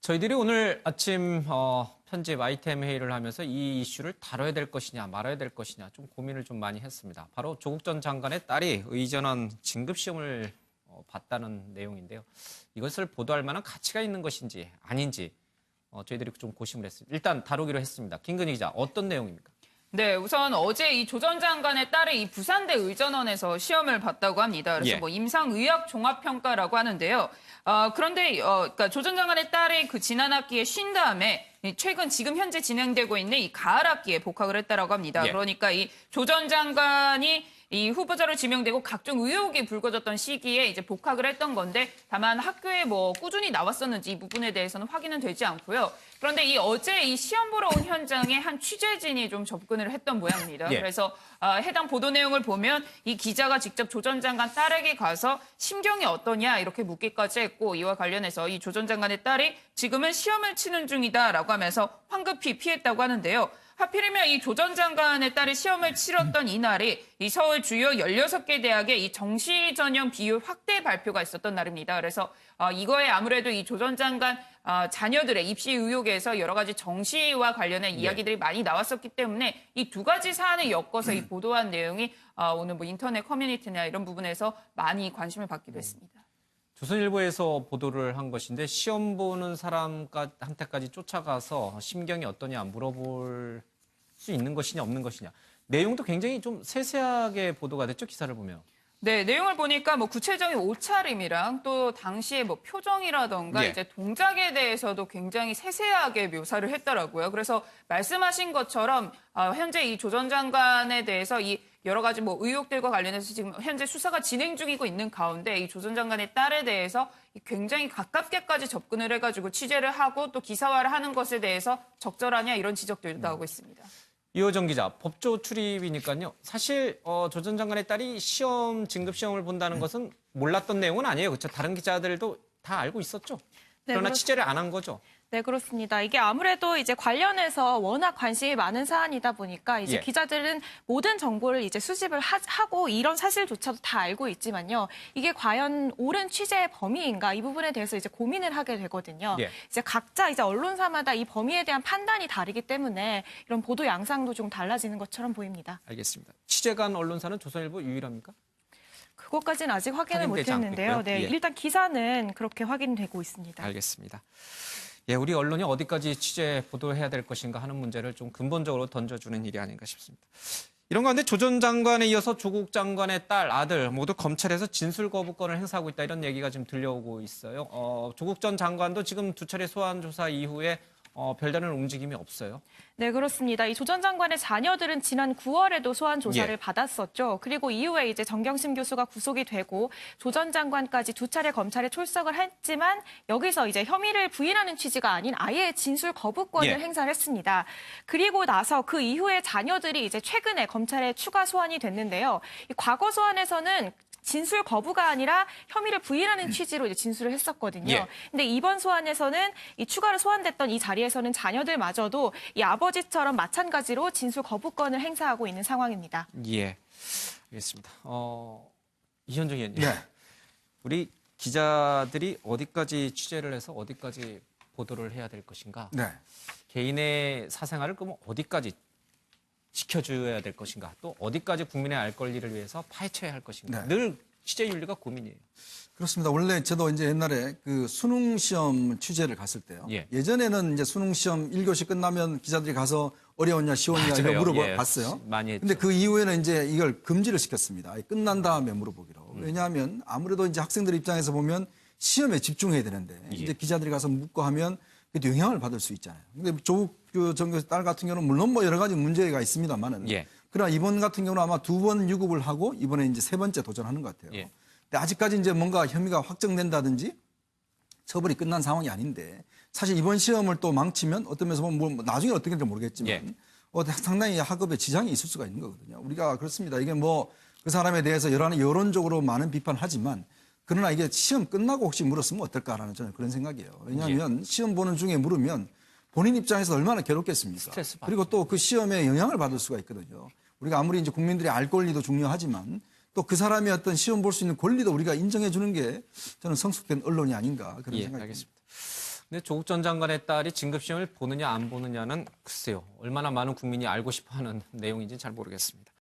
저희들이 오늘 아침 편집 아이템 회의를 하면서 이 이슈를 다뤄야 될 것이냐 말아야 될 것이냐 좀 고민을 좀 많이 했습니다. 바로 조국 전 장관의 딸이 의전원 진급시험을 봤다는 내용인데요. 이것을 보도할 만한 가치가 있는 것인지 아닌지 저희들이 좀 고심을 했습니다. 일단 다루기로 했습니다. 김근희 기자, 어떤 내용입니까? 네, 우선 어제 이 조 전 장관의 딸이 이 부산대 의전원에서 시험을 봤다고 합니다. 그래서 뭐 임상의학 종합평가라고 하는데요. 그런데 그러니까 조 전 장관의 딸이 그 지난 학기에 쉰 다음에 최근 지금 현재 진행되고 있는 이 가을 학기에 복학을 했다라고 합니다. 그러니까 이 조 전 장관이 이 후보자로 지명되고 각종 의혹이 불거졌던 시기에 이제 복학을 했던 건데 다만 학교에 뭐 꾸준히 나왔었는지 이 부분에 대해서는 확인은 되지 않고요. 그런데 이 어제 이 시험 보러 온 현장에 한 취재진이 좀 접근을 했던 모양입니다. 그래서 해당 보도 내용을 보면 이 기자가 직접 조 전 장관 딸에게 가서 심경이 어떠냐 이렇게 묻기까지 했고 이와 관련해서 이 조 전 장관의 딸이 지금은 시험을 치는 중이다라고 하면서 황급히 피했다고 하는데요. 하필이면 이 조 전 장관의 딸이 시험을 치렀던 이날이 이 서울 주요 16개 대학의 이 정시 전형 비율 확대 발표가 있었던 날입니다. 그래서 이거에 아무래도 이 조 전 장관 자녀들의 입시 의혹에서 여러 가지 정시와 관련된 이야기들이 많이 나왔었기 때문에 이 두 가지 사안을 엮어서 이 보도한 내용이 오늘 뭐 인터넷 커뮤니티나 이런 부분에서 많이 관심을 받기도 했습니다. 조선일보에서 보도를 한 것인데 시험 보는 사람한테까지 쫓아가서 심경이 어떠냐 물어볼 수 있는 것이냐 없는 것이냐. 내용도 굉장히 좀 세세하게 보도가 됐죠, 기사를 보면. 네, 내용을 보니까 뭐 구체적인 옷차림이랑 또 당시의 뭐 표정이라던가 이제 동작에 대해서도 굉장히 세세하게 묘사를 했더라고요. 그래서 말씀하신 것처럼 현재 이 조 전 장관에 대해서 이 여러 가지 뭐 의혹들과 관련해서 지금 현재 수사가 진행 중이고 있는 가운데 이 조 전 장관의 딸에 대해서 굉장히 가깝게까지 접근을 해가지고 취재를 하고 또 기사화를 하는 것에 대해서 적절하냐 이런 지적들도 나오고 있습니다. 이호정 기자, 법조 출입이니까요. 사실 조 전 장관의 딸이 진급 시험을 본다는 것은 몰랐던 내용은 아니에요. 그렇죠? 다른 기자들도 다 알고 있었죠. 그러나 취재를 안 한 거죠. 네, 그렇습니다. 이게 아무래도 이제 관련해서 워낙 관심이 많은 사안이다 보니까 이제 기자들은 모든 정보를 이제 수집을 하고 이런 사실조차도 다 알고 있지만요. 이게 과연 옳은 취재의 범위인가 이 부분에 대해서 이제 고민을 하게 되거든요. 이제 각자 이제 언론사마다 이 범위에 대한 판단이 다르기 때문에 이런 보도 양상도 좀 달라지는 것처럼 보입니다. 알겠습니다. 취재간 언론사는 조선일보 유일합니까? 그것까지는 아직 확인을 못했는데요. 네, 일단 기사는 그렇게 확인되고 있습니다. 알겠습니다. 예, 우리 언론이 어디까지 취재 보도해야 될 것인가 하는 문제를 좀 근본적으로 던져주는 일이 아닌가 싶습니다. 이런 가운데 조 전 장관에 이어서 조국 장관의 딸, 아들 모두 검찰에서 진술 거부권을 행사하고 있다 이런 얘기가 지금 들려오고 있어요. 조국 전 장관도 지금 두 차례 소환 조사 이후에 별다른 움직임이 없어요. 네, 그렇습니다. 이 조 전 장관의 자녀들은 지난 9월에도 소환 조사를 받았었죠. 그리고 이후에 이제 정경심 교수가 구속이 되고 조 전 장관까지 두 차례 검찰에 출석을 했지만 여기서 이제 혐의를 부인하는 취지가 아닌 아예 진술 거부권을 행사를 했습니다. 그리고 나서 그 이후에 자녀들이 이제 최근에 검찰에 추가 소환이 됐는데요. 이 과거 소환에서는 진술 거부가 아니라 혐의를 부인하는 취지로 이제 진술을 했었거든요. 근데 이번 소환에서는 이 추가로 소환됐던 이 자리에서는 자녀들마저도 이 아버지처럼 마찬가지로 진술 거부권을 행사하고 있는 상황입니다. 예, 알겠습니다. 이현정 의원님, 우리 기자들이 어디까지 취재를 해서 어디까지 보도를 해야 될 것인가? 개인의 사생활을 그럼 어디까지 지켜줘야 될 것인가? 또 어디까지 국민의 알 권리를 위해서 파헤쳐야 할 것인가? 늘 취재 윤리가 고민이에요. 그렇습니다. 원래 저도 이제 옛날에 그 수능 시험 취재를 갔을 때요. 예전에는 이제 수능 시험 1교시 끝나면 기자들이 가서 어려웠냐 쉬웠냐 이거 물어봤어요. 많이 했죠. 근데 그 이후에는 이제 이걸 금지를 시켰습니다. 끝난 다음에 물어보기로. 왜냐하면 아무래도 이제 학생들 입장에서 보면 시험에 집중해야 되는데 이제 기자들이 가서 묻고 하면 그래도 영향을 받을 수 있잖아요. 근데 조국 전 교수 딸 같은 경우는 물론 뭐 여러 가지 문제가 있습니다만은 그러나 이번 같은 경우는 아마 2번 유급을 하고 이번에 이제 3번째 도전하는 것 같아요. 근데 아직까지 이제 뭔가 혐의가 확정된다든지 처벌이 끝난 상황이 아닌데 사실 이번 시험을 또 망치면 어떤 면에서 보면 뭐 나중에 어떻게 될지 모르겠지만 상당히 학업에 지장이 있을 수가 있는 거거든요. 우리가 그렇습니다. 이게 뭐 그 사람에 대해서 여론적으로 많은 비판하지만 그러나 이게 시험 끝나고 혹시 물었으면 어떨까라는 저는 그런 생각이에요. 왜냐하면 시험 보는 중에 물으면 본인 입장에서 얼마나 괴롭겠습니까? 그리고 또 그 시험에 영향을 받을 수가 있거든요. 우리가 아무리 이제 국민들의 알 권리도 중요하지만 또 그 사람의 어떤 시험 볼 수 있는 권리도 우리가 인정해 주는 게 저는 성숙된 언론이 아닌가 그런 생각이 듭니다. 근데 조국 전 장관의 딸이 진급시험을 보느냐 안 보느냐는 글쎄요. 얼마나 많은 국민이 알고 싶어하는 내용인지 잘 모르겠습니다.